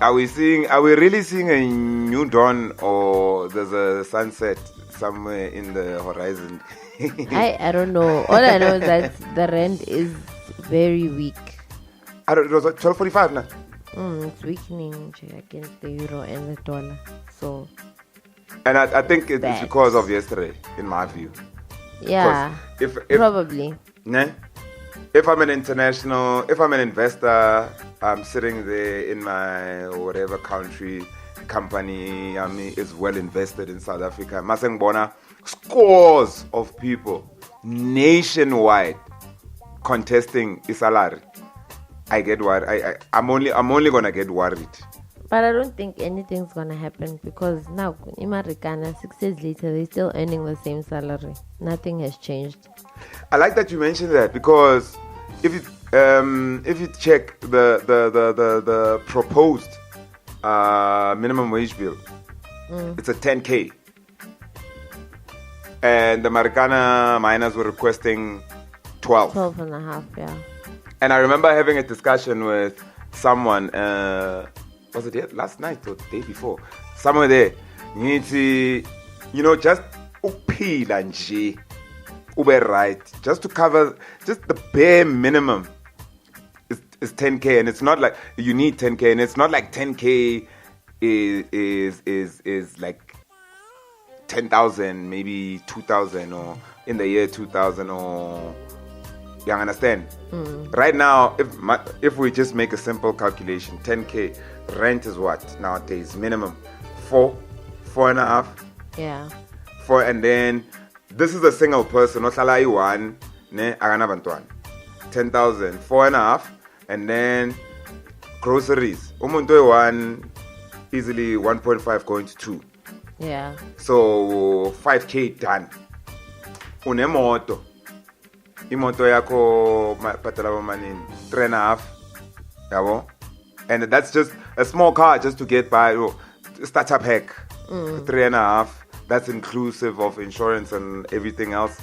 Are we really seeing a new dawn, or there's a sunset somewhere in the horizon? I don't know. All I know is that the rand is very weak. It was 12.45 now. It's weakening against the euro and the dollar. So. And I think it's bad. because of yesterday, in my view. Yeah. If probably. Né? If I'm an investor, I'm sitting there in my whatever company, is well invested in South Africa. Masengbona, scores of people nationwide contesting salary. I get worried. I'm only gonna get worried. But I don't think anything's gonna happen because now in Marikana, 6 years later, they're still earning the same salary. Nothing has changed. I like that you mentioned that, because if you check the proposed minimum wage bill, it's a 10K, and the Marikana miners were requesting 12. 12 and a half, yeah. And I remember having a discussion with someone. Was it last night or the day before? Somewhere there. Just uphila nje. Ube right. Just to cover just the bare minimum is 10K, and it's not like you need 10K, and it's not like 10K is like 10,000, maybe 2,000, or in the year 2000, or you understand? Right now, if we just make a simple calculation, 10K, rent is what nowadays? Minimum 4.5. Yeah. 4, and then this is a single person. Ohlala i-1 ne akanabantwana. 10,000, 4.5, and then groceries. Umuntu one easily 1.5 going to 2. Yeah. So 5K done. Unemoto. Imoto yako patala manini 3.5. Yabo. And that's just a small car just to get by. Startup hack 3.5. That's inclusive of insurance and everything else.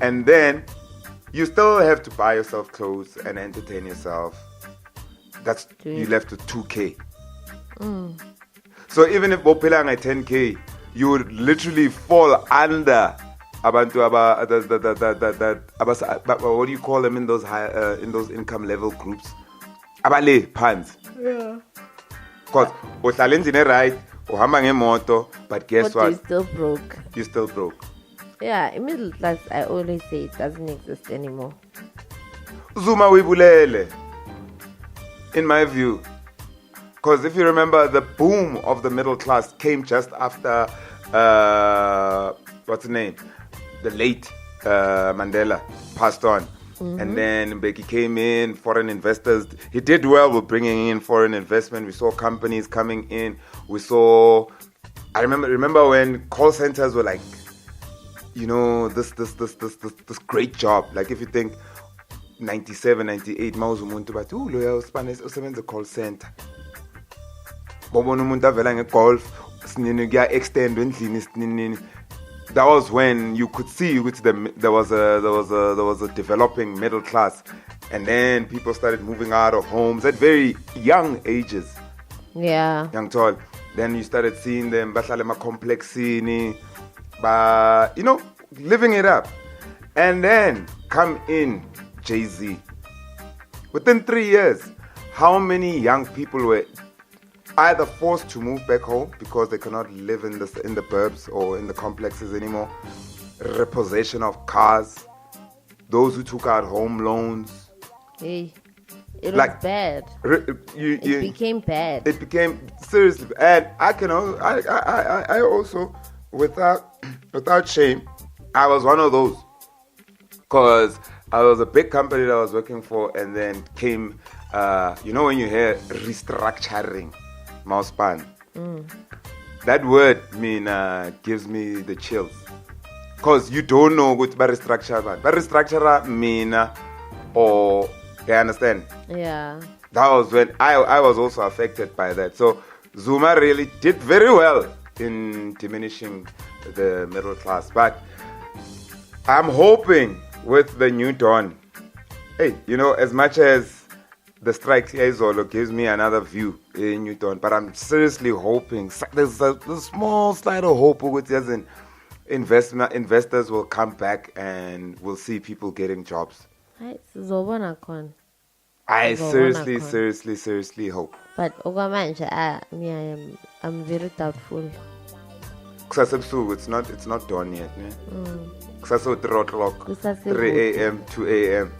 And then you still have to buy yourself clothes and entertain yourself. That's you left with 2K. So even if Bopilang at 10K, you would literally fall under abantu what do you call them in those high in those income level groups? Abale pants. Yeah. Because uhlala endlini right, uhamba ngemoto, but guess what? You're still broke. You're still broke. Yeah, in middle class, I always say it doesn't exist anymore. Zuma wibulele, in my view. Because if you remember, the boom of the middle class came just after, what's the name? The late Mandela passed on. And then Mbeki came in, foreign investors. He did well with bringing in foreign investment. We saw companies coming in. I remember when call centers were like, this great job. Like if you think 97, 98, mawuzumuntu bathi loya usebenza call center. Bobona umuntu avela ngegolf, sinini kuya extend endlini sinini. That was when you could see there was a developing middle class, and then people started moving out of homes at very young ages. Yeah. Young tall. Then you started seeing them bahlala emakomplexini, living it up. And then come in Jay-Z. Within 3 years, how many young people were either forced to move back home because they cannot live in the burbs or in the complexes anymore? Repossession of cars. Those who took out home loans. Hey, it was bad. It became bad. It became seriously. And I also, without shame, I was one of those. Because I was a big company that I was working for, and then came, when you hear restructuring, Mauspan. That word gives me the chills. Because you don't know what restructure. But restructure mean, or you understand? Yeah. That was when I was also affected by that. So Zuma really did very well in diminishing the middle class. But I'm hoping with the new dawn, as much as the strike Izolo gives me another view, in Newton, but I'm seriously hoping there's a small slight of hope with as in investors will come back and we'll see people getting jobs. Hayi sizobona khona. I Sizobona seriously hope. But okwamanje I'm very doubtful. Kusasa it's not done yet, ne? Kusasa 3 o'clock, 3 a.m., 2 a.m.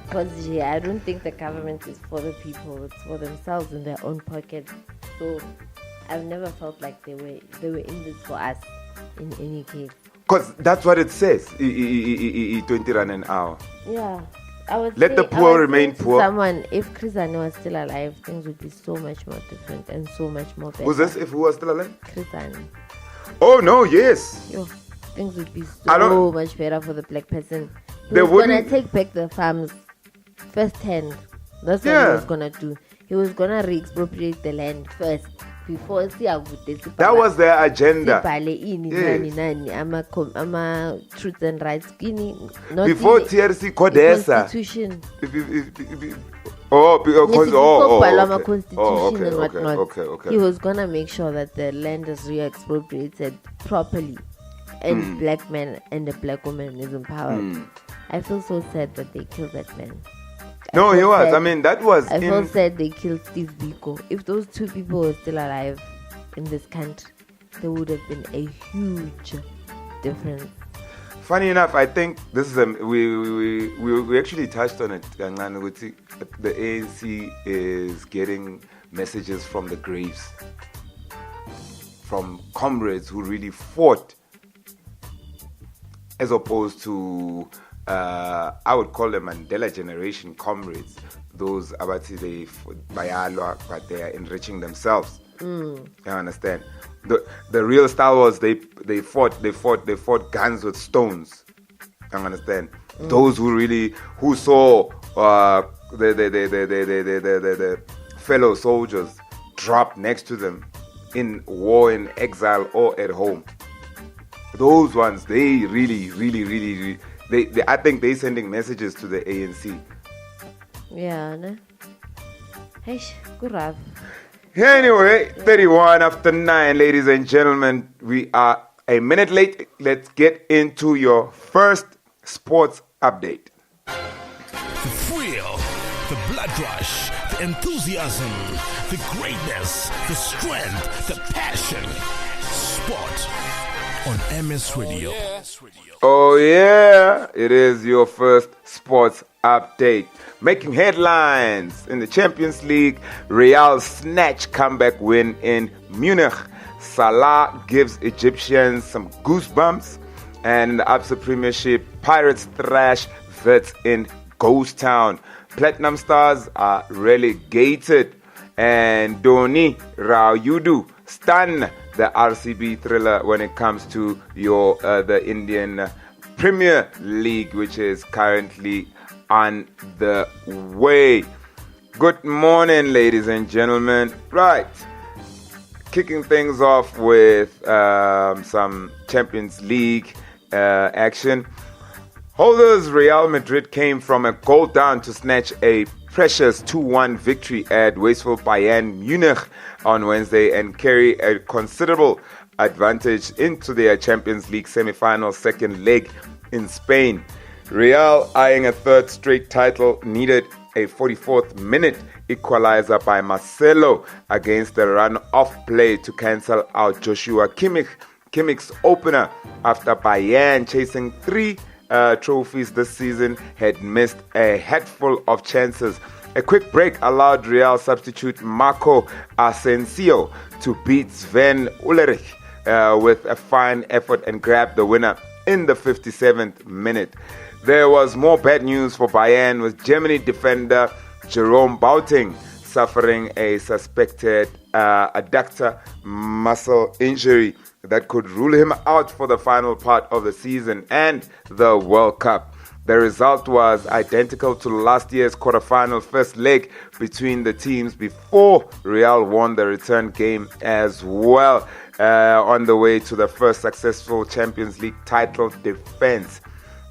Because I don't think the government is for the people, it's for themselves in their own pockets. So I've never felt like they were in this for us in any case. Because that's what it says, 20 rand an hour. Yeah. Let the poor remain poor. Someone, if Chris Hani was still alive, things would be so much more different and so much more better. Who's this? If who was still alive? Chris Hani. Oh no, yes. Yo, things would be so much better for the black person. He was gonna take back the farms first hand. That's what he was gonna do. He was gonna re-expropriate the land first. Before that was their agenda. Yes. Truth and rights. Before TRC Codesa. Constitution. Constitution and whatnot. Okay. He was gonna make sure that the land is re-expropriated properly, and black man and the black woman is empowered. I feel so sad that they killed that man. No, he was. I mean, that was. I felt sad they killed Steve Biko. If those two people were still alive in this country, there would have been a huge difference. Funny enough, I think this is we actually touched on it. The ANC is getting messages from the graves, from comrades who really fought, as opposed to. I would call them Mandela generation comrades. Those abati bayalwa, but they are enriching themselves. You understand? The real Star Wars, they fought guns with stones. You understand? Those who saw the fellow soldiers drop next to them in war, in exile, or at home. Those ones, they really. I think they're sending messages to the ANC. Yeah, no? Hey, good rough. Anyway, 31 after 9, ladies and gentlemen. We are a minute late. Let's get into your first sports update. The thrill, the blood rush, the enthusiasm, the greatness, the strength, the passion. Sport on MS Radio. Oh yeah, it is your first sports update. Making headlines in the Champions League, Real snatch comeback win in Munich. Salah gives Egyptians some goosebumps. And in the Absa Premiership, Pirates thrash Vets in Ghost Town. Platinum Stars are relegated. And Doni Raudu stun the RCB thriller when it comes to the Indian Premier League, which is currently on the way. Good morning, ladies and gentlemen. Right, kicking things off with some Champions League action. Holders Real Madrid came from a goal down to snatch a precious 2-1 victory at wasteful Bayern Munich on Wednesday and carry a considerable advantage into their Champions League semi-final second leg in Spain. Real, eyeing a third straight title, needed a 44th minute equalizer by Marcelo against the run-off play to cancel out Joshua Kimmich's opener after Bayern, chasing 3 trophies this season, had missed a handful of chances. A quick break allowed Real substitute Marco Asensio to beat Sven Ulreich with a fine effort and grab the winner in the 57th minute. There was more bad news for Bayern, with Germany defender Jerome Boateng suffering a suspected adductor muscle injury that could rule him out for the final part of the season and the World Cup. The result was identical to last year's quarterfinal first leg between the teams before Real won the return game as well, on the way to the first successful Champions League title defense.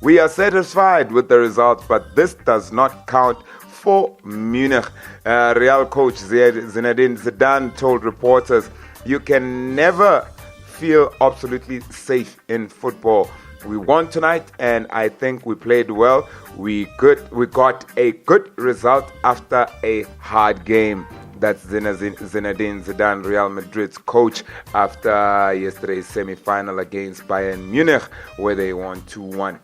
We are satisfied with the result, but this does not count for Munich. Real coach Zinedine Zidane told reporters, "You can never feel absolutely safe in football. We won tonight, and I think we played well. We got a good result after a hard game." That's Zinedine Zidane, Real Madrid's coach, after yesterday's semi-final against Bayern Munich, where they won 2-1.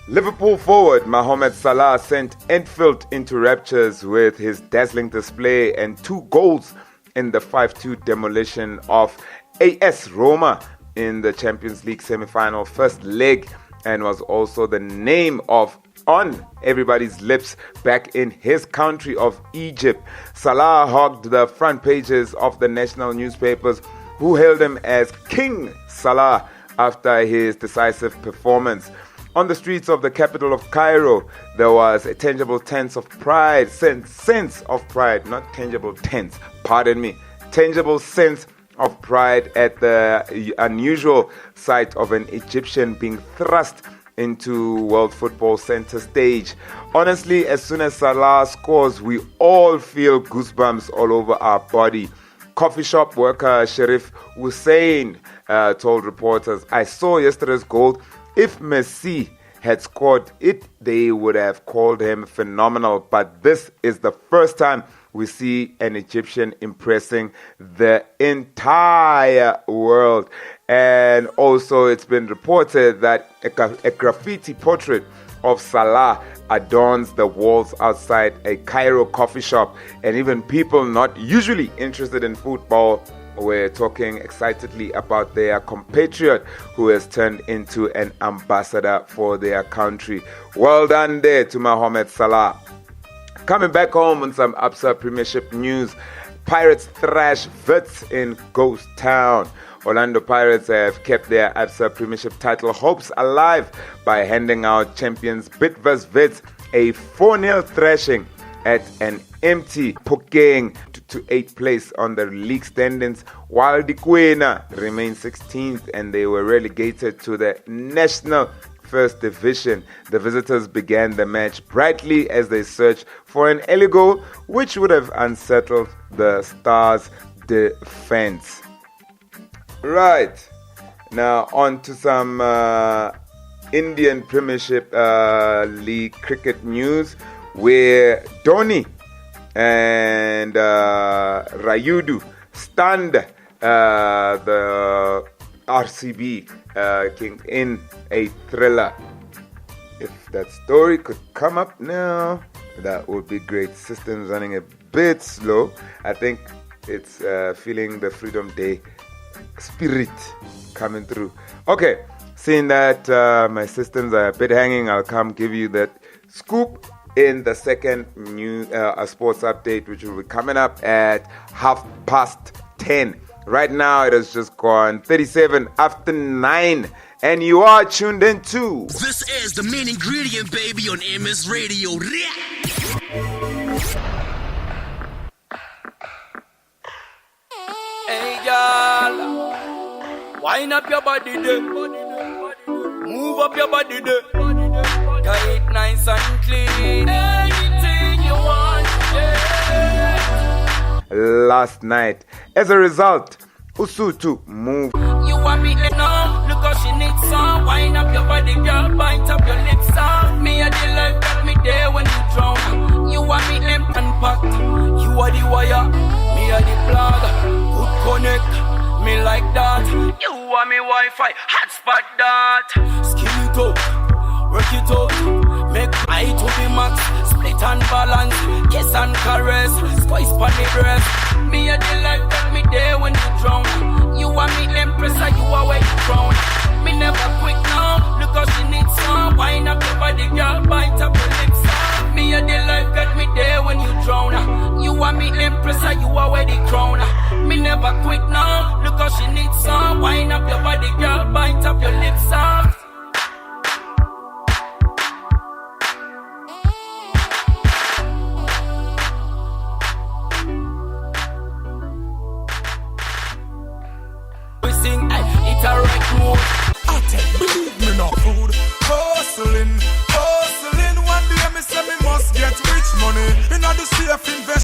Liverpool forward Mohamed Salah sent Anfield into raptures with his dazzling display and 2 goals in the 5-2 demolition of AS Roma in the Champions League semi-final first leg, and was also the name on everybody's lips back in his country of Egypt. Salah hogged the front pages of the national newspapers, who hailed him as King Salah after his decisive performance. On the streets of the capital of Cairo, there was a tangible sense of pride, tangible sense of pride at the unusual sight of an Egyptian being thrust into World Football Center stage. Honestly, as soon as Salah scores, we all feel goosebumps all over our body. Coffee shop worker Sharif Hussein told reporters, "I saw yesterday's goal. If Messi had scored it, they would have called him phenomenal. But this is the first time we see an Egyptian impressing the entire world." And also, it's been reported that a graffiti portrait of Salah adorns the walls outside a Cairo coffee shop, and even people not usually interested in football were talking excitedly about their compatriot who has turned into an ambassador for their country. Well done there to Mohamed Salah. Coming back home on some Absa Premiership news, Pirates thrash Wits in Ghost Town. Orlando Pirates have kept their Absa Premiership title hopes alive by handing out champions Bidvest Wits a 4-0 thrashing at an empty Phokeng to 8th place on the league standings, while the Kwena remained 16th and they were relegated to the National First Division. The visitors began the match brightly as they searched for an early goal, which would have unsettled the Stars' defense. Right, now on to some Indian Premiership League cricket news, where Dhoni and Rayudu stunned the RCB King in a thriller. If that story could come up now, that would be great. System's running a bit slow. I think it's feeling the Freedom Day spirit coming through. Okay, seeing that my systems are a bit hanging, I'll come give you that scoop in the second new sports update, which will be coming up at 10:30. Right now, it has just gone 37 after 9, and you are tuned in to... This is the main ingredient, baby, on MS Radio. Hey, girl, wind up your body there. Move up your body there. Tight, nice and clean. Anything you want, yeah. Last night, as a result, Usutu moved. You want me enough? Look how she needs some. Wind up your body, girl. Bind up your lips up. Me a the life got me there when you drown. You want me empty and packed. You are the wire, me a the plug. Good connect, me like that. You want me Wi-Fi, hotspot that. Skin it up, work it out. Make eye to the max. Split and balance, kiss and caress. Squeeze on the breast. Me a the life got me there when you drown. You want me empress or you are where you crown. Me never quit now. Look how she needs some. Wind up your body, girl. Bite up your lips. Me a the life got me there when you drown. You want me empress or you are where the crown. Me never quit now. Look how she needs some. Wind up your body, girl. Bite up your lips. Believe me, no food. Hustling. One day me say me must get me. In the safe investment.